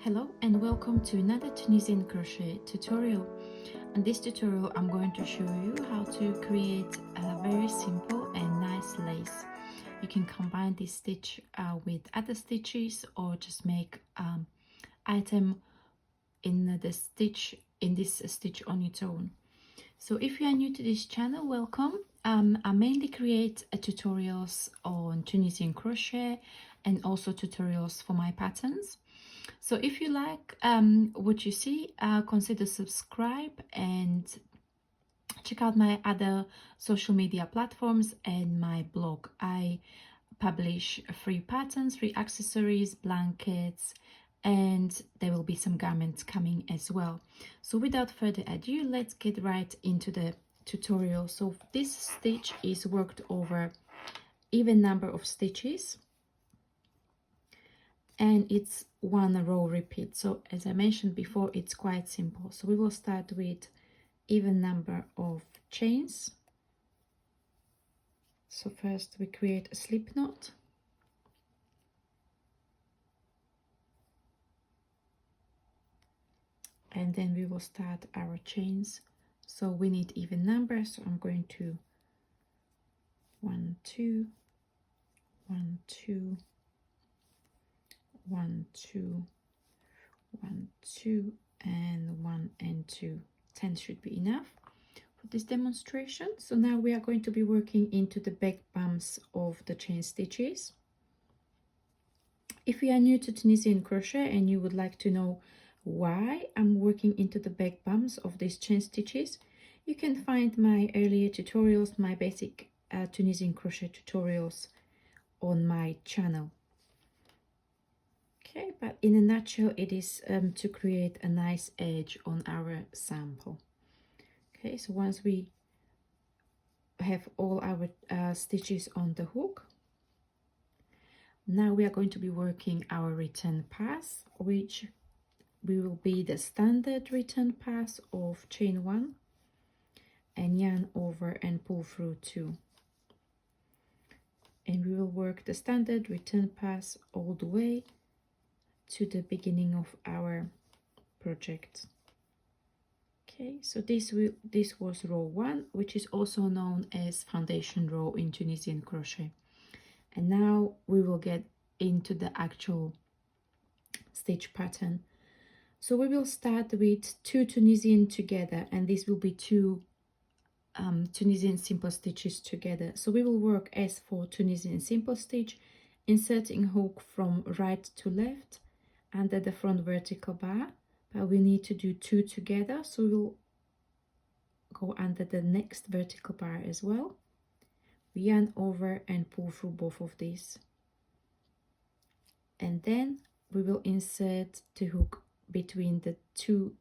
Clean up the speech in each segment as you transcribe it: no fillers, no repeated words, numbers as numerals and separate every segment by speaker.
Speaker 1: Hello and welcome to another Tunisian crochet tutorial. In this tutorial I'm going to show you how to create a very simple and nice lace. You can combine this stitch with other stitches or just make item in this stitch on its own. So if you are new to this channel, welcome. I mainly create tutorials on Tunisian crochet and also tutorials for my patterns. So if you like what you see, consider subscribe and check out my other social media platforms and my blog. I publish free patterns, free accessories, blankets, and there will be some garments coming as well. So without further ado, let's get right into the tutorial. So this stitch is worked over even number of stitches, and it's one row repeat. So as I mentioned before, it's quite simple. So we will start with even number of chains. So first we create a slip knot, and then we will start our chains. So we need even numbers, so I'm going to 1 2 1 2 1 2 1 2 and 1 and 2. 10 should be enough for this demonstration. So now we are going to be working into the back bumps of the chain stitches. If you are new to Tunisian crochet and you would like to know why I'm working into the back bumps of these chain stitches, you can find my earlier tutorials, my basic Tunisian crochet tutorials on my channel. Okay, but in a nutshell, it is to create a nice edge on our sample. Okay, so once we have all our stitches on the hook, now we are going to be working our return pass, which will be the standard return pass of chain 1 and yarn over and pull through 2. And we will work the standard return pass all the way to the beginning of our project. Okay, so this was row 1, which is also known as foundation row in Tunisian crochet. And now we will get into the actual stitch pattern. So we will start with 2 Tunisian together, and this will be 2 Tunisian simple stitches together. So we will work as for Tunisian simple stitch, inserting hook from right to left under the front vertical bar, but we need to do 2 together, so we'll go under the next vertical bar as well. We yarn over and pull through both of these, and then we will insert the hook between the 2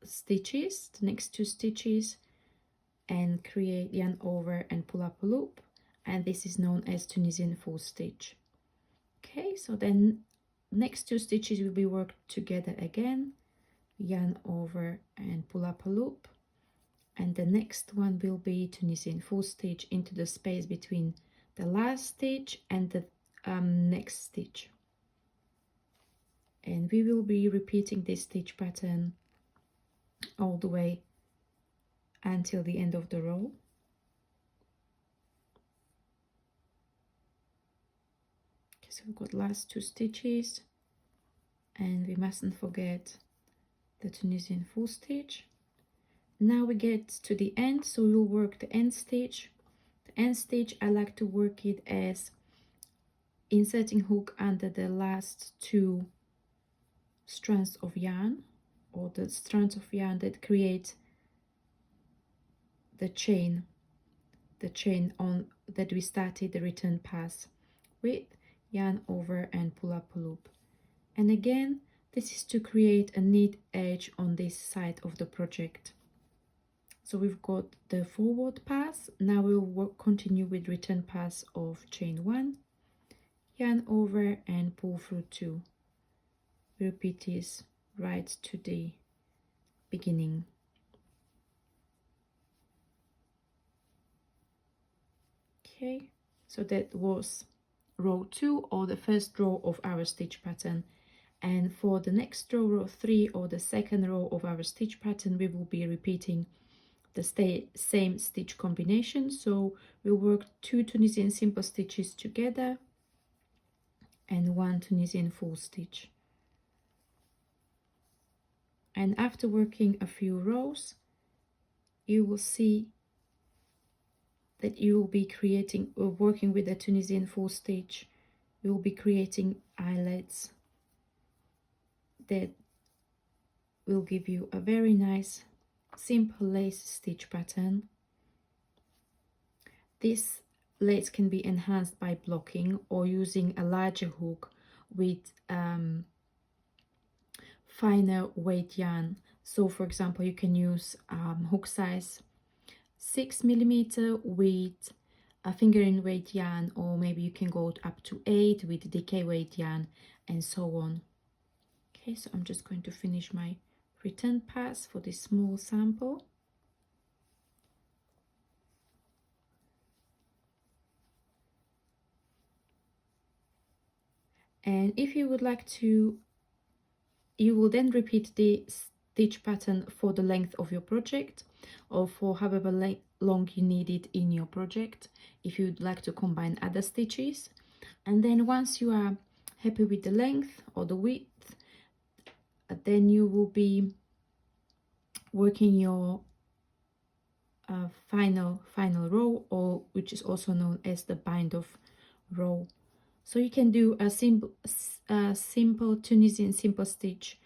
Speaker 1: stitches, the next 2 stitches, and create yarn over and pull up a loop, and this is known as Tunisian full stitch. Okay, so then next 2 stitches will be worked together again, yarn over and pull up a loop, and the next one will be Tunisian full stitch into the space between the last stitch and the next stitch. And we will be repeating this stitch pattern all the way until the end of the row. Okay, so we've got last 2 stitches, and we mustn't forget the Tunisian full stitch. Now we get to the end, so we will work the end stitch. The end stitch, I like to work it as inserting hook under the last 2 strands of yarn, or the strands of yarn that create the chain on that we started the return pass with. Yarn over and pull up a loop, and again this is to create a neat edge on this side of the project. So we've got the forward pass. Now we'll continue with return pass of chain 1, yarn over and pull through 2. Repeat this right to the beginning. Okay, so that was row 2, or the first row of our stitch pattern, And for the next row, row 3, or the second row of our stitch pattern, we will be repeating the same stitch combination. So we'll work 2 Tunisian simple stitches together and 1 Tunisian full stitch. And after working a few rows, you will see that you will be creating, or working with a Tunisian full stitch, you will be creating eyelets that will give you a very nice simple lace stitch pattern. This lace can be enhanced by blocking or using a larger hook with finer weight yarn. So for example, you can use hook size 6mm with a fingering weight yarn, or maybe you can go up to 8 with decay weight yarn, and so on. Okay, so I'm just going to finish my return pass for this small sample. And if you would like to, you will then repeat the stitch pattern for the length of your project, or for however long you need it in your project, if you'd like to combine other stitches. And then once you are happy with the length or the width, then you will be working your final row, or which is also known as the bind off row. So you can do a simple Tunisian simple stitch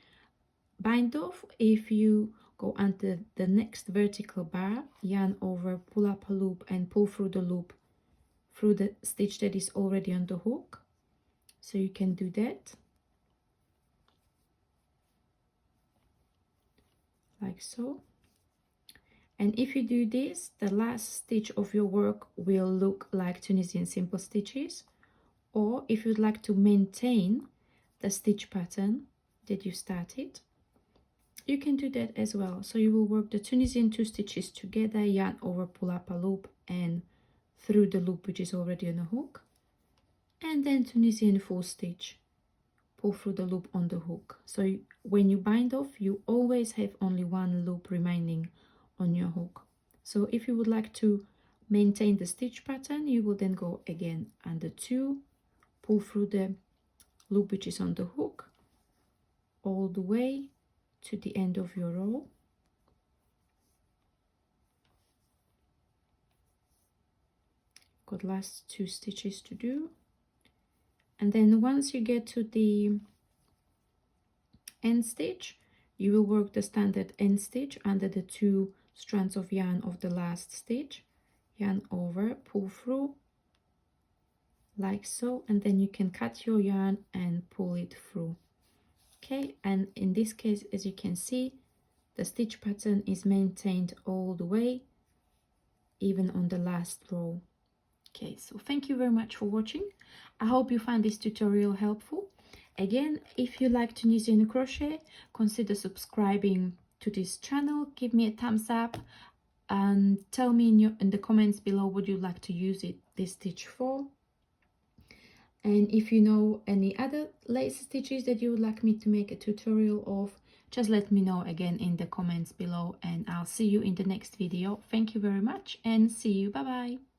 Speaker 1: bind off if you go under the next vertical bar, yarn over, pull up a loop and pull through the loop through the stitch that is already on the hook. So you can do that like so. And if you do this, the last stitch of your work will look like Tunisian simple stitches. Or if you'd like to maintain the stitch pattern that you started, you can do that as well. So you will work the Tunisian 2 stitches together, yarn over, pull up a loop and through the loop which is already on the hook, and then Tunisian full stitch, pull through the loop on the hook. So when you bind off, you always have only 1 loop remaining on your hook. So if you would like to maintain the stitch pattern, you will then go again under 2, pull through the loop which is on the hook all the way to the end of your row. Got last 2 stitches to do. And then once you get to the end stitch, you will work the standard end stitch under the 2 strands of yarn of the last stitch, yarn over, pull through like so, and then you can cut your yarn and pull it through. Okay, and in this case, as you can see, the stitch pattern is maintained all the way, even on the last row. Okay, so thank you very much for watching. I hope you find this tutorial helpful. Again, if you like Tunisian crochet, consider subscribing to this channel. Give me a thumbs up and tell me in the comments below what you'd like to use this stitch for. And if you know any other lace stitches that you would like me to make a tutorial of, just let me know again in the comments below, and I'll see you in the next video. Thank you very much and see you. Bye bye.